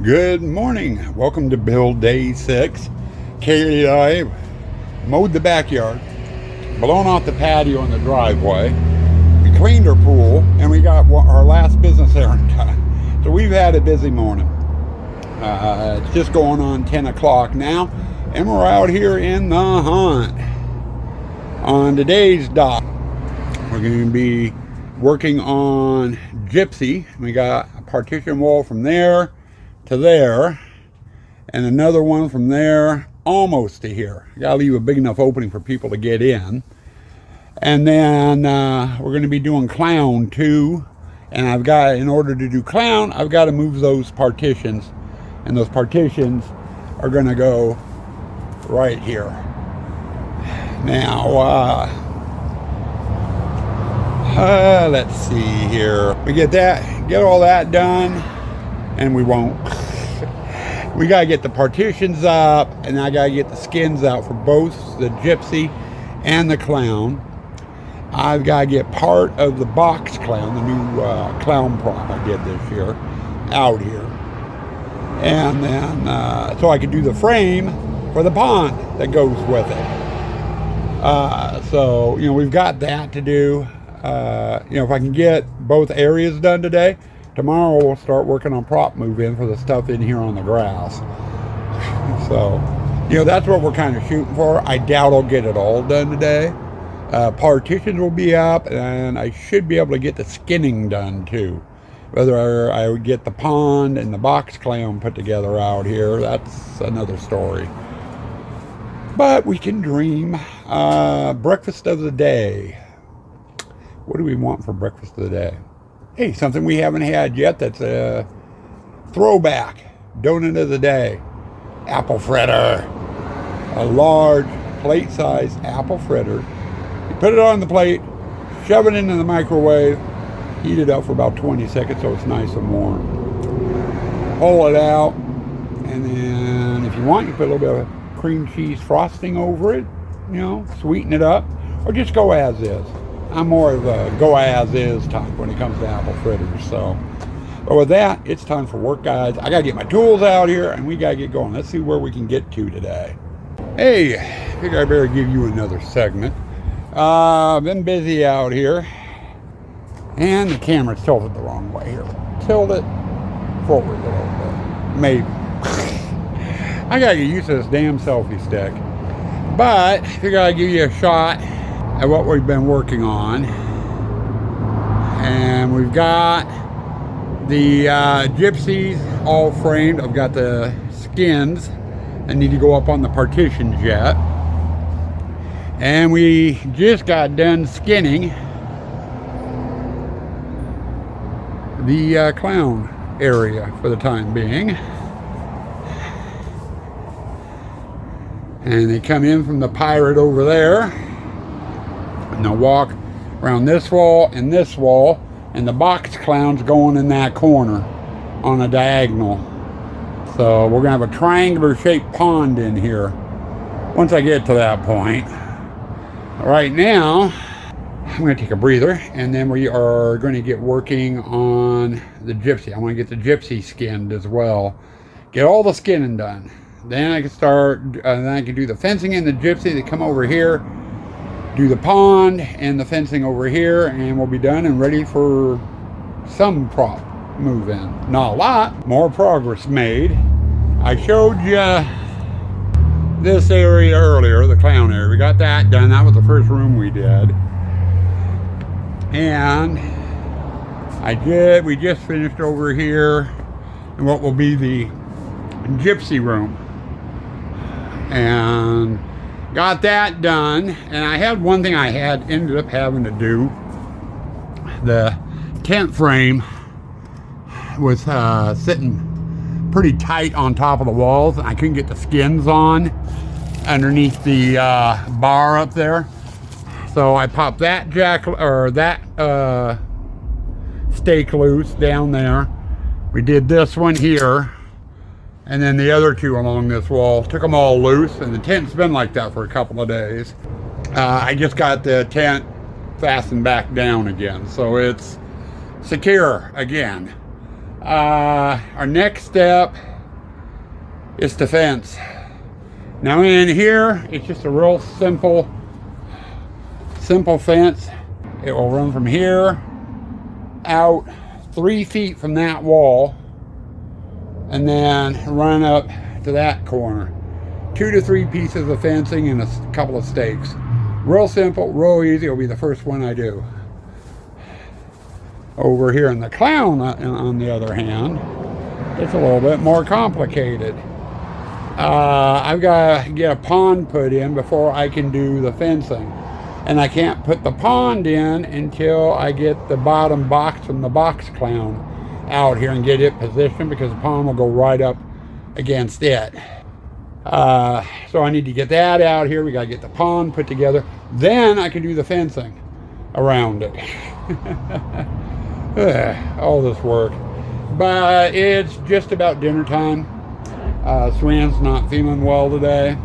Good morning. Welcome to build day 6. Kaylee and I mowed the backyard, blown out the patio and the driveway. We cleaned our pool, and we got our last business errand done. So we've had a busy morning. It's just going on 10 o'clock now, and we're out here in the hunt. On today's dock, we're going to be working on gypsy. We got a partition wall from there to there, and another one from there almost to here. You gotta leave a big enough opening for people to get in. And then we're going to be doing clown too. And I've got, in order to do clown, I've got to move those partitions, and those partitions are going to go right here. Now, let's see here. We get all that done, and we won't. We gotta get the partitions up, and I gotta get the skins out for both the gypsy and the clown. I've gotta get part of the box clown, the new clown prop I did this year, out here. And then, so I can do the frame for the pond that goes with it. So, we've got that to do. If I can get both areas done today, tomorrow we'll start working on prop move-in for the stuff in here on the grass. So, that's what we're kind of shooting for. I doubt I'll get it all done today. Partitions will be up, and I should be able to get the skinning done too. Whether I would get the pond and the box clown put together out here, that's another story. But we can dream. Breakfast of the day. What do we want for breakfast of the day? Hey, something we haven't had yet that's a throwback. Donut of the day. Apple fritter. A large plate-sized apple fritter. You put it on the plate, shove it into the microwave, heat it up for about 20 seconds so it's nice and warm. Pull it out, and then if you want, you put a little bit of cream cheese frosting over it, sweeten it up, or just go as is. I'm more of a go as is type when it comes to apple fritters. So, but with that, it's time for work, guys. I gotta get my tools out here, and we gotta get going. Let's see where we can get to today. Hey, I think I better give you another segment. Been busy out here, and the camera's tilted the wrong way here. Tilt it forward a little bit, maybe. I gotta get used to this damn selfie stick, but I figure I'd give you a shot at what we've been working on. And we've got the gypsies all framed. I've got the skins that need to go up on the partitions yet. And we just got done skinning the clown area for the time being. And they come in from the pirate over there. And they'll walk around this wall, and the box clown's going in that corner on a diagonal. So we're gonna have a triangular shaped pond in here once I get to that point. Right now, I'm gonna take a breather, and then we are going to get working on the gypsy. I want to get the gypsy skinned as well. Get all the skinning done. Then I can start, then I can do the fencing in the gypsy. They come over here, do the pond and the fencing over here, and we'll be done and ready for some prop move in. Not a lot, more progress made. I showed you this area earlier, the clown area. We got that done. That was the first room we did. And we just finished over here in what will be the gypsy room. And got that done, and I had one thing I ended up having to do. The tent frame was sitting pretty tight on top of the walls, and I couldn't get the skins on underneath the bar up there. So I popped that stake loose down there. We did this one here, and then the other two along this wall. Took them all loose, and the tent's been like that for a couple of days. I just got the tent fastened back down again, so it's secure again. Our next step It's the fence. Now in here, it's just a real simple fence. It will run from here out 3 feet from that wall and then run up to that corner. 2 to 3 pieces of fencing and a couple of stakes. Real simple, real easy. It'll be the first one I do. Over here in the clown, on the other hand, it's a little bit more complicated. I've got to get a pond put in before I can do the fencing. And I can't put the pond in until I get the bottom box from the box clown out here and get it positioned, because the pond will go right up against it. So I need to get that out here. We got to get the pond put together. Then I can do the fencing around it. All this work. But it's just about dinner time. Swan's not feeling well today.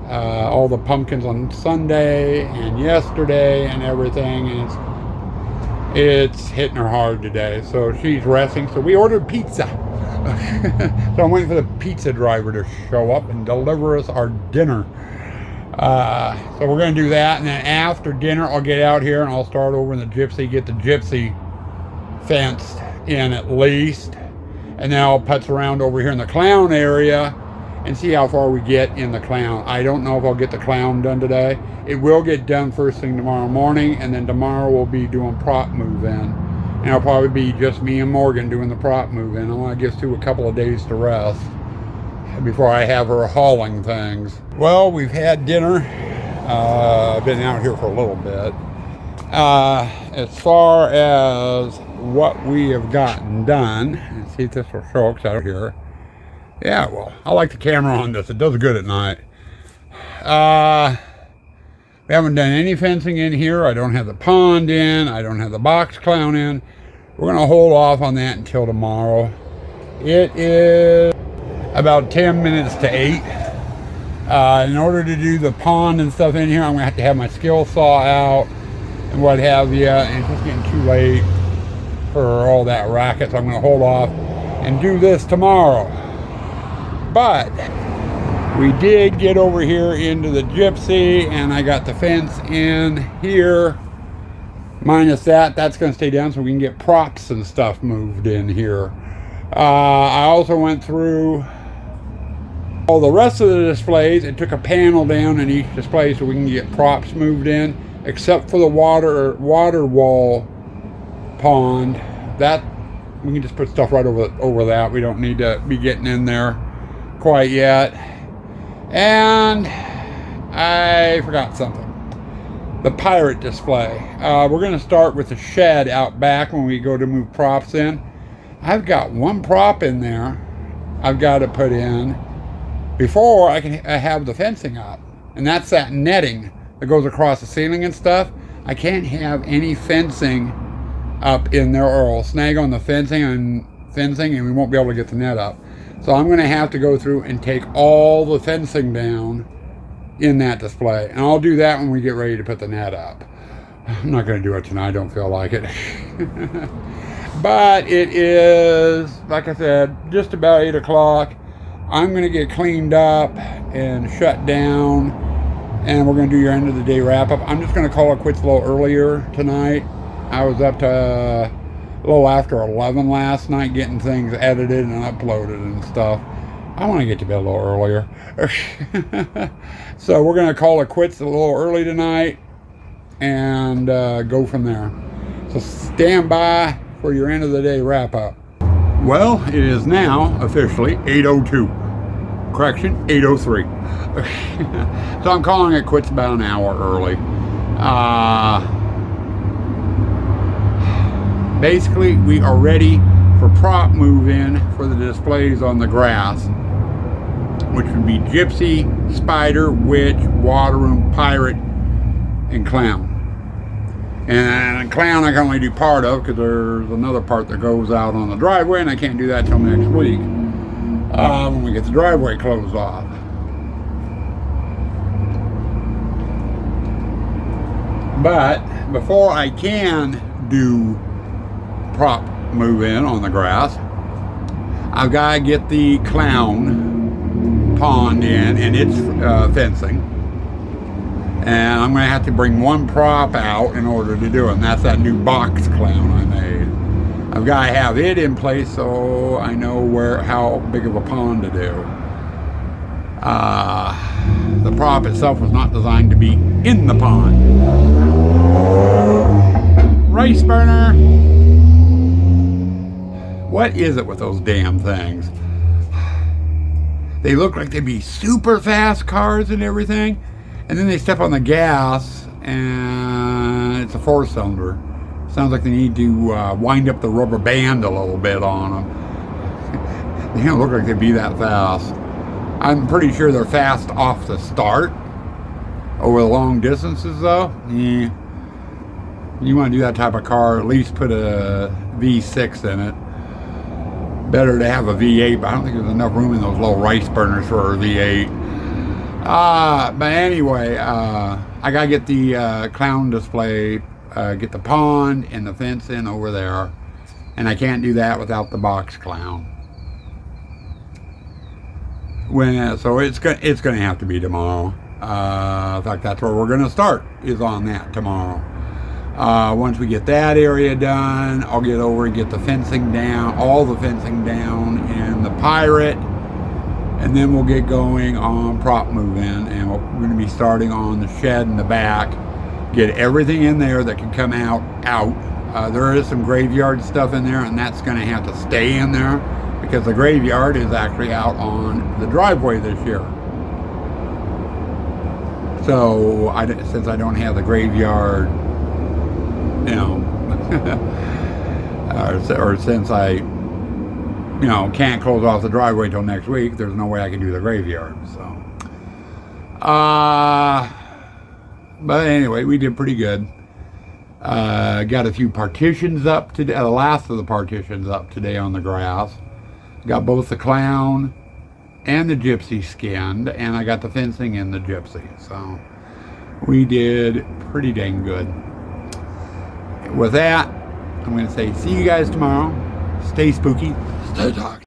All the pumpkins on Sunday and yesterday and everything, and it's hitting her hard today. So she's resting. So we ordered pizza. So I'm waiting for the pizza driver to show up and deliver us our dinner. So we're going to do that, and then after dinner I'll get out here and I'll start over in the gypsy, get the gypsy fenced in at least, and then I'll putz around over here in the clown area and see how far we get in the clown. I don't know if I'll get the clown done today. It will get done first thing tomorrow morning, and then tomorrow we'll be doing prop move-in. And it'll probably be just me and Morgan doing the prop move-in. I want to give Sue a couple of days to rest before I have her hauling things. Well, we've had dinner. I've been out here for a little bit. As far as what we have gotten done, let's see if this will show us out here. Yeah, well, I like the camera on this. It does good at night. We haven't done any fencing in here. I don't have the pond in. I don't have the box clown in. We're going to hold off on that until tomorrow. It is about 10 minutes to 8. In order to do the pond and stuff in here, I'm going to have my skill saw out and what have you. And it's just getting too late for all that racket, so I'm going to hold off and do this tomorrow. But we did get over here into the gypsy, and I got the fence in here. Minus that's going to stay down so we can get props and stuff moved in here. I also went through all the rest of the displays and took a panel down in each display so we can get props moved in, except for the water wall pond. That we can just put stuff right over that. We don't need to be getting in there quite yet. And I forgot something. The pirate display. We're going to start with the shed out back when we go to move props in. I've got one prop in there I've got to put in before I can have the fencing up. And that's that netting that goes across the ceiling and stuff. I can't have any fencing up in there, or I'll snag on the fencing and we won't be able to get the net up. So I'm going to have to go through and take all the fencing down in that display. And I'll do that when we get ready to put the net up. I'm not going to do it tonight. I don't feel like it. But it is, like I said, just about 8 o'clock. I'm going to get cleaned up and shut down. And we're going to do your end of the day wrap up. I'm just going to call it quits a little earlier tonight. I was up to a little after 11 last night getting things edited and uploaded and stuff. I want to get to bed a little earlier. So we're going to call it quits a little early tonight and go from there. So stand by for your end of the day wrap up. Well, it is now officially 8:02. Correction, 8:03. So I'm calling it quits about an hour early. Basically, we are ready for prop move-in for the displays on the grass, which would be Gypsy, Spider, Witch, Water Room, Pirate, and Clown. And Clown I can only do part of because there's another part that goes out on the driveway, and I can't do that till next week when we get the driveway closed off. But before I can do prop move in on the grass, I've got to get the clown pond in and its fencing. And I'm going to have to bring one prop out in order to do it, and that's that new box clown I made. I've got to have it in place so I know how big of a pond to do. The prop itself was not designed to be in the pond. Rice burner! What is it with those damn things? They look like they'd be super fast cars and everything, and then they step on the gas and it's a 4-cylinder. Sounds like they need to wind up the rubber band a little bit on them. They don't look like they'd be that fast. I'm pretty sure they're fast off the start. Over the long distances though, yeah. You want to do that type of car, at least put a V6 in it. Better to have a V8, but I don't think there's enough room in those little rice burners for a V8. But anyway, I gotta get the clown display, get the pond and the fence in over there, and I can't do that without the box clown. So it's gonna have to be tomorrow. In fact, that's where we're gonna start, is on that tomorrow. Once we get that area done, I'll get over and get the fencing down, all the fencing down in the Pirate, and then we'll get going on prop moving, and we're going to be starting on the shed in the back, get everything in there that can come out. There is some graveyard stuff in there, and that's going to have to stay in there because the graveyard is actually out on the driveway this year. So since I don't have the graveyard, you know, or since I, you know, can't close off the driveway till next week, there's no way I can do the graveyard. So, but anyway, we did pretty good. Got a few partitions up today, the last of the partitions up today on the grass. Got both the clown and the gypsy skinned, and I got the fencing in the gypsy. So we did pretty dang good. With that, I'm going to say see you guys tomorrow. Stay spooky. Stay dark.